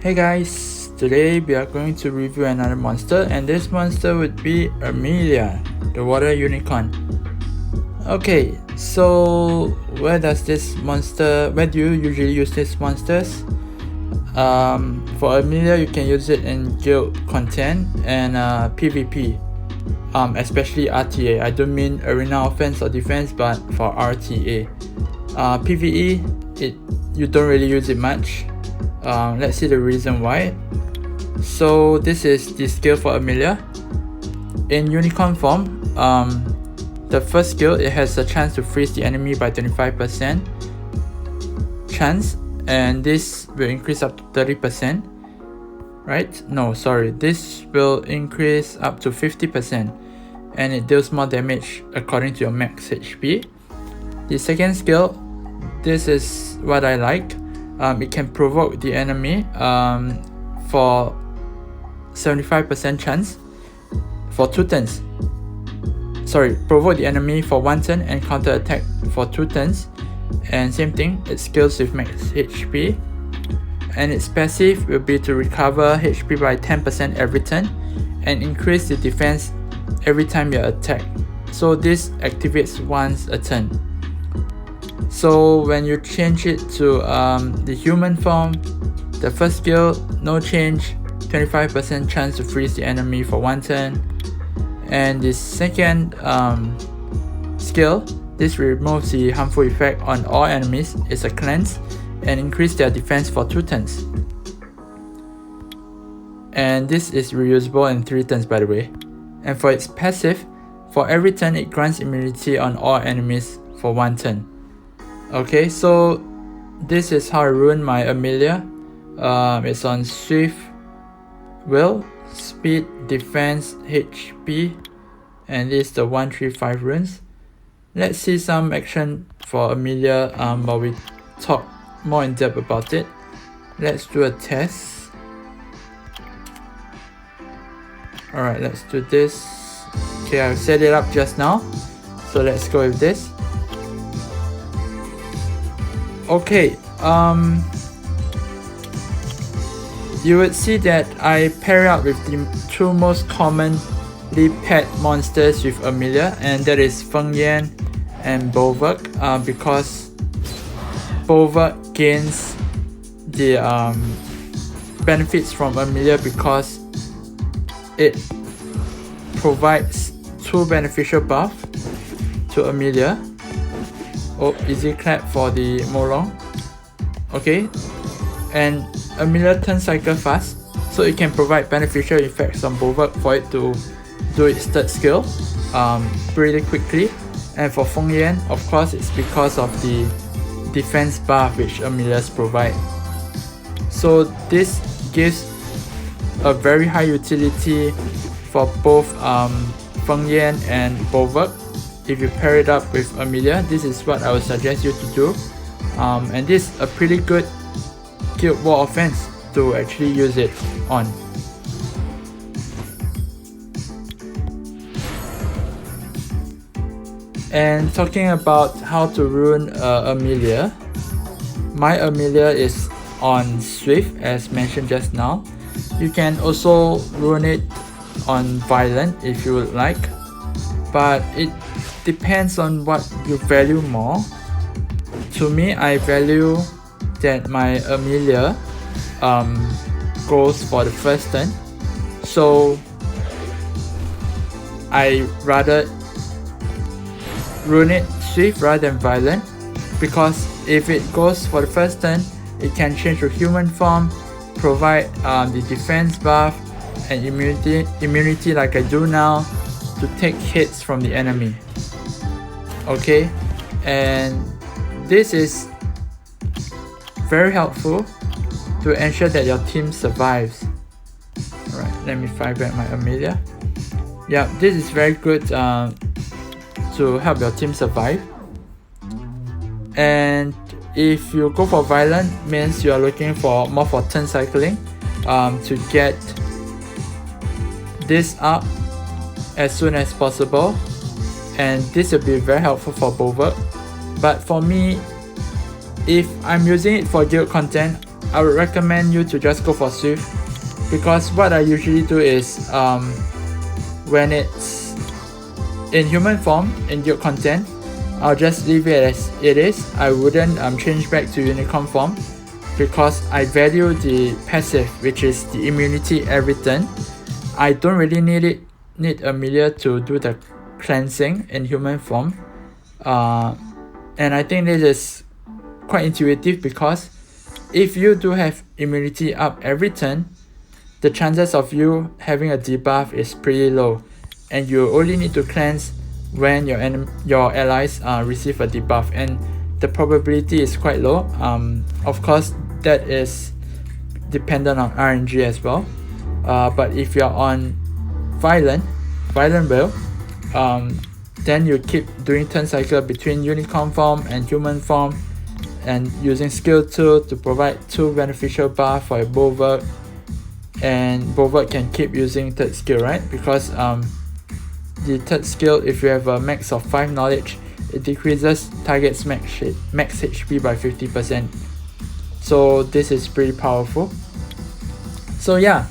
Hey guys, today we are going to review another monster, and this monster would be Amelia, the water unicorn. Okay, so where do you usually use these monsters? For Amelia, you can use it in guild content and PvP, especially RTA. I don't mean arena offense or defense, but for RTA. PvE, you don't really use it much. Let's see the reason why. So this is the skill for Amelia. In unicorn form, the first skill, it has a chance to freeze the enemy by 25% chance, and this will increase up to 30%. Right? No, sorry, this will increase up to 50%, and it deals more damage according to your max HP. The second skill, this is what I like. It can provoke the enemy for 75% chance for 2 turns. Sorry, provoke the enemy for 1 turn and counter attack for 2 turns. And same thing, it scales with max HP. And its passive will be to recover HP by 10% every turn and increase the defense every time you attack. So this activates once a turn. So when you change it to the human form, the first skill, no change, 25% chance to freeze the enemy for 1 turn. And the second skill, this removes the harmful effect on all enemies. It's a cleanse and increase their defense for 2 turns. And this is reusable in 3 turns, by the way. And for its passive, for every turn it grants immunity on all enemies for 1 turn. Okay, so this is how I ruin my Amelia. It's on Swift, Will, Speed, Defense, HP, and this is the 135 runes. Let's see some action for Amelia while we talk more in depth about it. Let's do a test. Alright, let's do this. Okay, I've set it up just now, so let's go with this. Okay, you would see that I pair up with the 2 most commonly paired monsters with Amelia, and that is Feng Yan and Bulwark, because Bulwark gains the benefits from Amelia because it provides 2 beneficial buffs to Amelia. Oh, easy clap for the Molong. Okay, and Amelia turns cycle fast, so it can provide beneficial effects on Bulwark for it to do its 3rd skill pretty quickly. And for Feng Yan, of course, it's because of the defense buff which Amelia's provide. So this gives a very high utility for both Feng Yan and Bulwark. If you pair it up with Amelia, this is what I would suggest you to do. And this is a pretty good guild war offense to actually use it on. And talking about how to ruin Amelia, my Amelia is on Swift as mentioned just now. You can also ruin it on Violent if you would like, but it depends on what you value more. To me, I value that my Amelia goes for the first turn, so I rather ruin it Swift rather than Violent, because if it goes for the first turn, it can change to human form, provide the defense buff and immunity like I do now to take hits from the enemy. Okay, and this is very helpful to ensure that your team survives. Alright, let me fire back my Amelia. Yeah, this is very good to help your team survive. And if you go for Violent, means you are looking for more for turn cycling to get this up as soon as possible, and this will be very helpful for Bulwark. But for me, if I'm using it for guild content, I would recommend you to just go for Swift, because what I usually do is when it's in human form in guild content, I'll just leave it as it is. I wouldn't change back to unicorn form, because I value the passive, which is the immunity every turn. I don't really need Amelia to do the cleansing in human form, and I think this is quite intuitive, because if you do have immunity up every turn, the chances of you having a debuff is pretty low, and you only need to cleanse when your allies receive a debuff, and the probability is quite low. Of course, that is dependent on RNG as well, but if you're on violent build, then you keep doing turn cycle between unicorn form and human form, and using skill 2 to provide 2 beneficial buff for your Bulwark, and Bulwark can keep using third skill, right? Because the third skill, if you have a max of 5 knowledge, it decreases target's max HP by 50%. So this is pretty powerful. So yeah,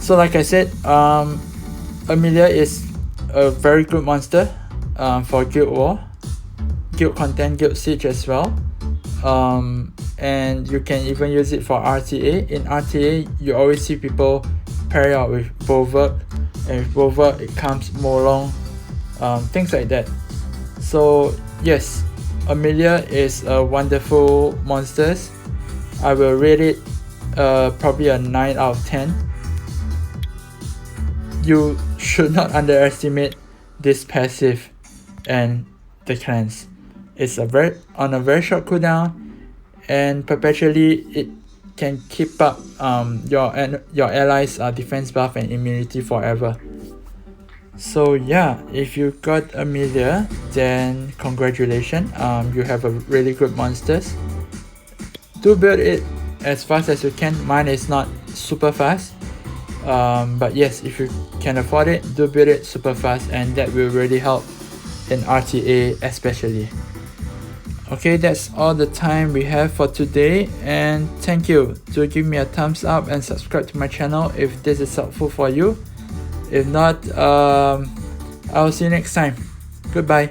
so like I said, Amelia is a very good monster for Guild War, Guild content, Guild Siege as well. And you can even use it for RTA. In RTA, you always see people pair out with Bulwark, and with Bulwark it comes Molong, things like that. So yes, Amelia is a wonderful monster. I will rate it probably a 9 out of 10. You should not underestimate this passive and the cleanse. It's on a very short cooldown, and perpetually it can keep up your allies' defense buff and immunity forever. So yeah, if you got Amelia, then congratulations, you have a really good monsters. Do build it as fast as you can. Mine is not super fast, but yes, if you can afford it, do build it super fast, and that will really help in RTA especially. Okay, that's all the time we have for today, and thank you. Do give me a thumbs up and subscribe to my channel if this is helpful for you. If not, I'll see you next time. Goodbye.